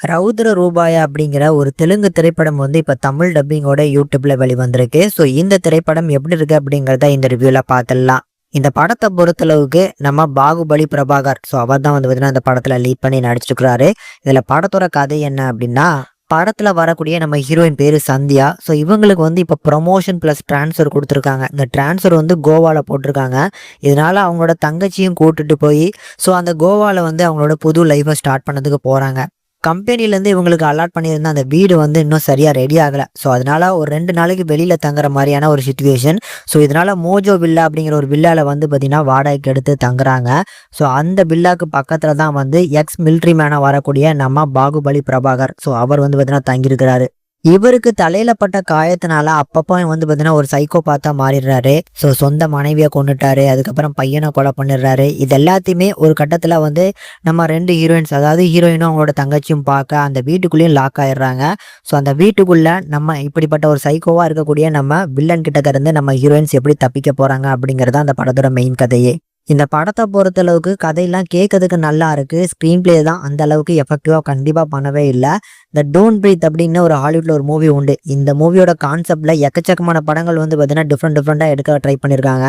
ரவுத்ர ரூபாயா அப்படிங்கிற ஒரு தெலுங்கு திரைப்படம் வந்து இப்ப தமிழ் டப்பிங்கோட யூடியூப்ல வெளிவந்திருக்கு. ஸோ இந்த திரைப்படம் எப்படி இருக்கு அப்படிங்கிறத இந்த ரிவ்யூல பார்த்துடலாம். இந்த படத்தை பொறுத்தளவுக்கு நம்ம பாகுபலி பிரபாகர் அவர் தான் வந்து பார்த்தீங்கன்னா இந்த படத்துல லீட் பண்ணி நடிச்சிருக்கிறாரு. இதுல படத்தோட கதை என்ன அப்படின்னா, படத்துல வரக்கூடிய நம்ம ஹீரோயின் பேரு சந்தியா. ஸோ இவங்களுக்கு வந்து இப்போ ப்ரமோஷன் பிளஸ் டிரான்ஸ்ஃபர் கொடுத்துருக்காங்க. இந்த டிரான்ஸ்ஃபர் வந்து கோவால போட்டிருக்காங்க. இதனால அவங்களோட தங்கச்சியும் கூட்டிட்டு போய் அந்த கோவால வந்து அவங்களோட புது லைஃபை ஸ்டார்ட் பண்ணதுக்கு போறாங்க. கம்பெனிலேருந்து இவங்களுக்கு அலாட் பண்ணியிருந்த அந்த வீடு வந்து இன்னும் சரியாக ரெடி ஆகலை. ஸோ அதனால ஒரு 2 நாளைக்கு வெளியில் தங்குற மாதிரியான ஒரு சுச்சுவேஷன். ஸோ இதனால மோஜோ வில்லா அப்படிங்கிற ஒரு வில்லாவில் வந்து பார்த்தீங்கன்னா வாடகைக்கு எடுத்து தங்குறாங்க. ஸோ அந்த வில்லாக்கு பக்கத்தில் தான் வந்து எக்ஸ் மிலிட்ரி மேனாக வரக்கூடிய நம்ம பாகுபலி பிரபாகர் அவர் வந்து பார்த்தீங்கன்னா தங்கியிருக்கிறாரு. இவருக்கு தலையில பட்ட காயத்தினால அப்பப்போ வந்து பார்த்தீங்கன்னா ஒரு சைக்கோபாத்தா மாறிடுறாரு. சொந்த மனைவியை கொண்டுட்டாரு, அதுக்கப்புறம் பையனை கொலை பண்ணிடுறாரு. இது எல்லாத்தையுமே ஒரு கட்டத்தில் வந்து நம்ம 2 ஹீரோயின்ஸ், அதாவது ஹீரோயினும் அவங்களோட தங்கச்சியும் பார்க்க அந்த வீட்டுக்குள்ளேயும் லாக் ஆயிடுறாங்க. அந்த வீட்டுக்குள்ள நம்ம இப்படிப்பட்ட ஒரு சைக்கோவா இருக்கக்கூடிய நம்ம வில்லன் கிட்ட இருந்து நம்ம ஹீரோயின்ஸ் எப்படி தப்பிக்க போறாங்க அப்படிங்கிறதா அந்த படத்தோட மெயின் கதையே. இந்த படத்தை பொறுத்தளவுக்கு கதையெல்லாம் கேட்கறதுக்கு நல்லா இருக்கு. ஸ்க்ரீன் பிளே தான் அந்த அளவுக்கு எஃபெக்டிவா கண்டிப்பா பண்ணவே இல்லை. இந்த டோன்ட் பிரீத் அப்படின்னு ஒரு ஹாலிவுட்ல ஒரு மூவி உண்டு. இந்த மூவியோட கான்செப்ட்ல எக்கச்சக்கமான படங்கள் வந்து பார்த்தீங்கன்னா டிஃப்ரெண்டா எடுக்க ட்ரை பண்ணியிருக்காங்க.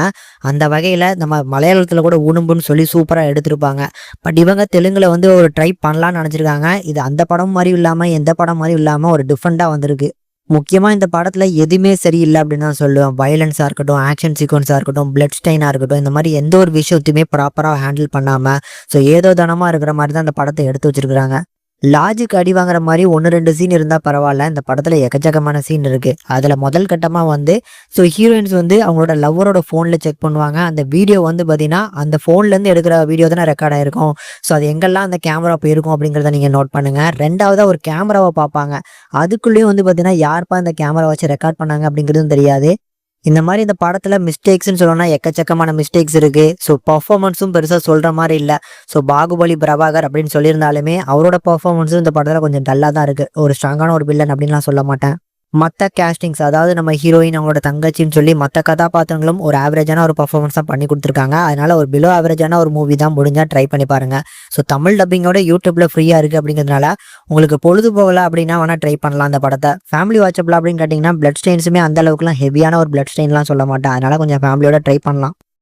அந்த வகையில நம்ம மலையாளத்துல கூட உணும்புன்னு சொல்லி சூப்பரா எடுத்திருப்பாங்க. பட் இவங்க தெலுங்குல வந்து ஒரு ட்ரை பண்ணலாம்னு நினைச்சிருக்காங்க. இது அந்த படம் மாதிரி இல்லாம எந்த படம் மாதிரி இல்லாம ஒரு டிஃப்ரெண்டா வந்திருக்கு. முக்கியமா இந்த படத்துல எதுவுமே சரியில்லை அப்படின்னு தான் சொல்லுவேன். வயலன்ஸா இருக்கட்டும், ஆக்ஷன் சீக்வன்ஸா இருக்கட்டும், பிளட் ஸ்டைனா இருக்கட்டும், இந்த மாதிரி எந்த ஒரு விஷயத்தையுமே ப்ராப்பரா ஹேண்டில் பண்ணாம ஏதோ தனமா இருக்கிற மாதிரி தான் அந்த படத்தை எடுத்து வச்சிருக்காங்க. லாஜிக் அடி வாங்குற மாதிரி 1-2 சீன் இருந்தா பரவாயில்ல. இந்த படத்துல எக்கச்சக்கமான சீன் இருக்கு. அதுல முதல் கட்டமா வந்து ஹீரோயின்ஸ் வந்து அவங்களோட லவ்வரோட போன்ல செக் பண்ணுவாங்க. அந்த வீடியோ வந்து பாத்தீங்கன்னா அந்த போன்ல இருந்து எடுக்கிற வீடியோ தானே ரெக்கார்ட் ஆயிருக்கும். அது எங்கெல்லாம் அந்த கேமரா போயிருக்கும் அப்படிங்கிறத நீங்க நோட் பண்ணுங்க. ரெண்டாவதா ஒரு கேமராவை பார்ப்பாங்க. அதுக்குள்ளேயும் வந்து பாத்தீங்கன்னா யாருப்பா இந்த கேமரா வச்சு ரெக்கார்ட் பண்ணாங்க அப்படிங்கிறதும் தெரியாது. இந்த மாதிரி இந்த படத்துல மிஸ்டேக்ஸ்ன்னு சொல்லணும்னா எக்கச்சக்கமான மிஸ்டேக்ஸ் இருக்கு. பர்ஃபார்மன்ஸும் பெருசா சொல்ற மாதிரி இல்ல. பாகுபலி பிரபாகர் அப்படின்னு சொல்லியிருந்தாலுமே அவரோட பர்ஃபார்மன்ஸும் இந்த படத்துல கொஞ்சம் டல்லா தான் இருக்கு. ஒரு ஸ்ட்ராங்கான ஒரு வில்லன் அப்படின்லாம் சொல்ல மாட்டேன். மற்ற கேஸ்டிங்ஸ், அதாவது நம்ம ஹீரோயின் அவங்களோட தங்கச்சின்னு சொல்லி மற்ற கதாபாத்திரங்களும் ஒரு ஆவரேஜான ஒரு பர்ஃபார்மன்ஸ் தான் பண்ணி கொடுத்துருக்காங்க. அதனால ஒரு பிலோ ஆவரேஜான ஒரு மூவி தான், முடிஞ்சா ட்ரை பண்ணி பாருங்க. தமிழ் டப்பிங்கோட யூடியூப்ல ஃப்ரீயா இருக்கு அப்படிங்கிறதுனால உங்களுக்கு பொழுது போகல அப்படின்னா வேணா ட்ரை பண்ணலாம் அந்த படத்தை. ஃபேமிலி வாட்சபிள் அப்படின்னு கேட்டிங்கன்னா பிளட் ஸ்டெயின்ஸுமே அந்த அளவுக்குலாம் ஹெவியான ஒரு பிளட் ஸ்டெயின்லாம் சொல்ல மாட்டேன். அதனால கொஞ்சம் ஃபேமிலியோட ட்ரை பண்ணலாம்.